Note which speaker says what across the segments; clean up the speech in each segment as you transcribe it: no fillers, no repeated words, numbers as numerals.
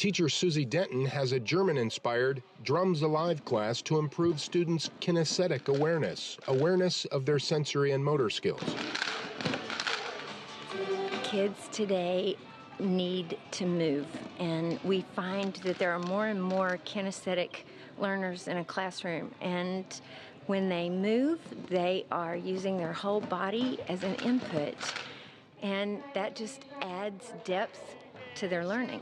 Speaker 1: Teacher Susie Denton has a German-inspired Drums Alive class to improve students' kinesthetic awareness of their sensory and motor skills.
Speaker 2: Kids today need to move, and we find that there are more and more kinesthetic learners in a classroom, and when they move, they are using their whole body as an input, and that just adds depth to their learning.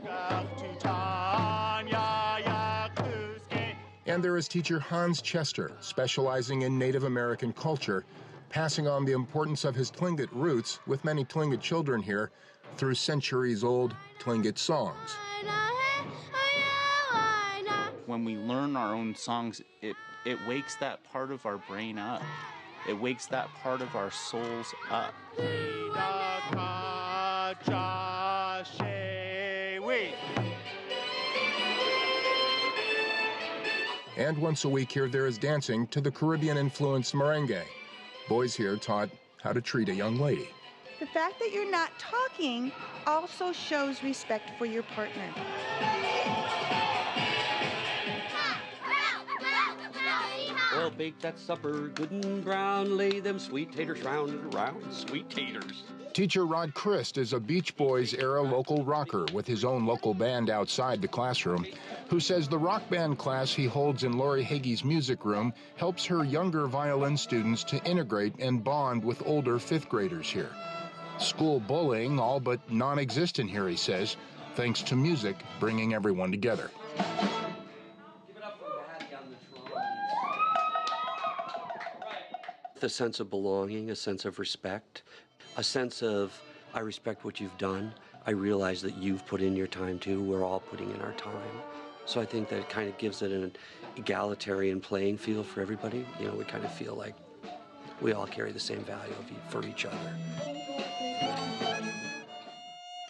Speaker 1: And there is teacher Hans Chester, specializing in Native American culture, passing on the importance of his Tlingit roots with many Tlingit children here through centuries-old Tlingit songs.
Speaker 3: When we learn our own songs, it wakes that part of our brain up. It wakes that part of our souls up.
Speaker 1: And once a week here, there is dancing to the Caribbean-influenced merengue. Boys here taught how to treat a young lady.
Speaker 4: The fact that you're not talking also shows respect for your partner.
Speaker 5: Well, bake that supper good and brown, lay them sweet taters round and around, sweet taters.
Speaker 1: Teacher Rod Christ is a Beach Boys-era local rocker with his own local band outside the classroom, who says the rock band class he holds in Lorrie Heagy's music room helps her younger violin students to integrate and bond with older fifth graders here. School bullying all but non-existent here, he says, thanks to music bringing everyone together.
Speaker 5: A sense of belonging, a sense of respect, a sense of, I respect what you've done. I realize that you've put in your time too. We're all putting in our time. So I think that it kind of gives it an egalitarian playing field for everybody. You know, we kind of feel like we all carry the same value for each other.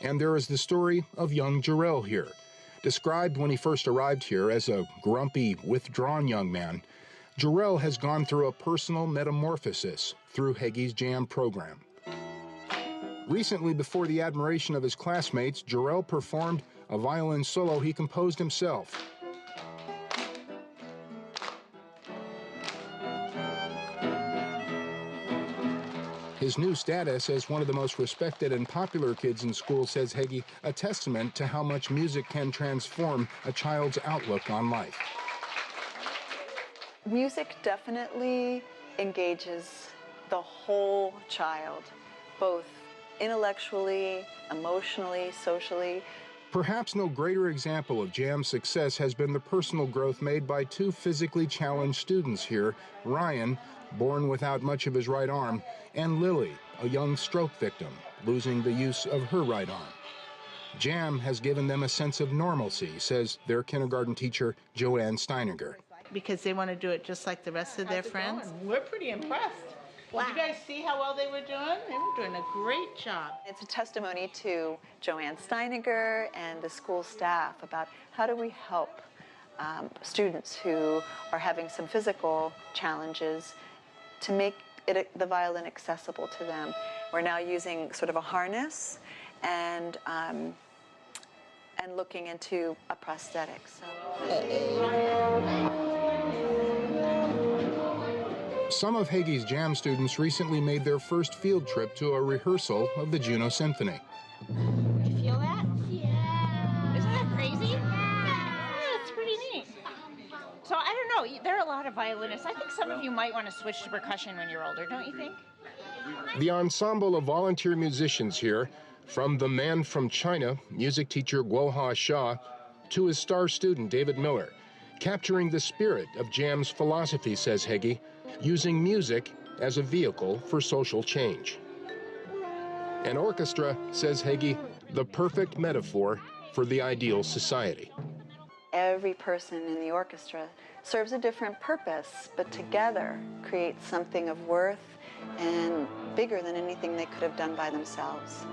Speaker 1: And there is the story of young Jarrell here. Described when he first arrived here as a grumpy, withdrawn young man, Jarrell has gone through a personal metamorphosis through Heagy's Jam program. Recently, before the admiration of his classmates, Jarrell performed a violin solo he composed himself. His new status as one of the most respected and popular kids in school, says Heagy, a testament to how much music can transform a child's outlook on life.
Speaker 6: Music definitely engages the whole child, both intellectually, emotionally, socially.
Speaker 1: Perhaps no greater example of Jam's success has been the personal growth made by two physically challenged students here, Ryan, born without much of his right arm, and Lily, a young stroke victim, losing the use of her right arm. Jam has given them a sense of normalcy, says their kindergarten teacher, Joanne Steiniger.
Speaker 7: Because they want to do it just like the rest of their friends. We're pretty impressed. Wow. Did you guys see how well they were doing? They were doing a great job.
Speaker 6: It's a testimony to Joanne Steiniger and the school staff about how do we help students who are having some physical challenges to make the violin accessible to them. We're now using sort of a harness and looking into a prosthetic.
Speaker 1: Some of Heagy's Jam students recently made their first field trip to a rehearsal of the Juno Symphony.
Speaker 8: Do you feel that? Yeah. Isn't that crazy? Yeah, it's pretty neat. So I don't know, there are a lot of violinists. I think some of you might want to switch to percussion when you're older, don't you think?
Speaker 1: The ensemble of volunteer musicians here, from the man from China, music teacher Guoha Shah, to his star student David Miller, capturing the spirit of Jam's philosophy, says Heagy, using music as a vehicle for social change. An orchestra, says Heagy, the perfect metaphor for the ideal society.
Speaker 6: Every person in the orchestra serves a different purpose, but together creates something of worth and bigger than anything they could have done by themselves.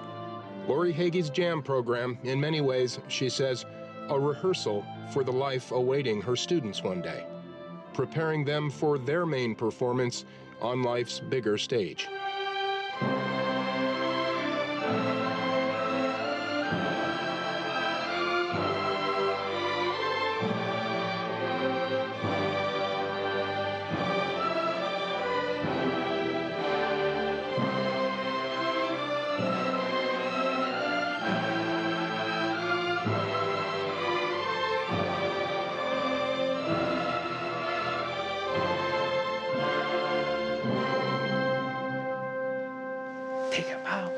Speaker 1: Lorrie Heagy's Jam program, in many ways, she says, a rehearsal for the life awaiting her students one day, preparing them for their main performance on life's bigger stage.
Speaker 9: Take a bow.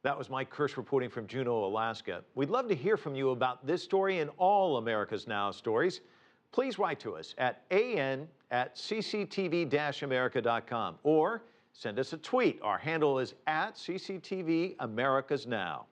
Speaker 10: That was Mike Kirsch reporting from Juneau, Alaska. We'd love to hear from you about this story and all America's Now stories. Please write to us at an@cctv-america.com or send us a tweet. Our handle is @CCTV America's Now.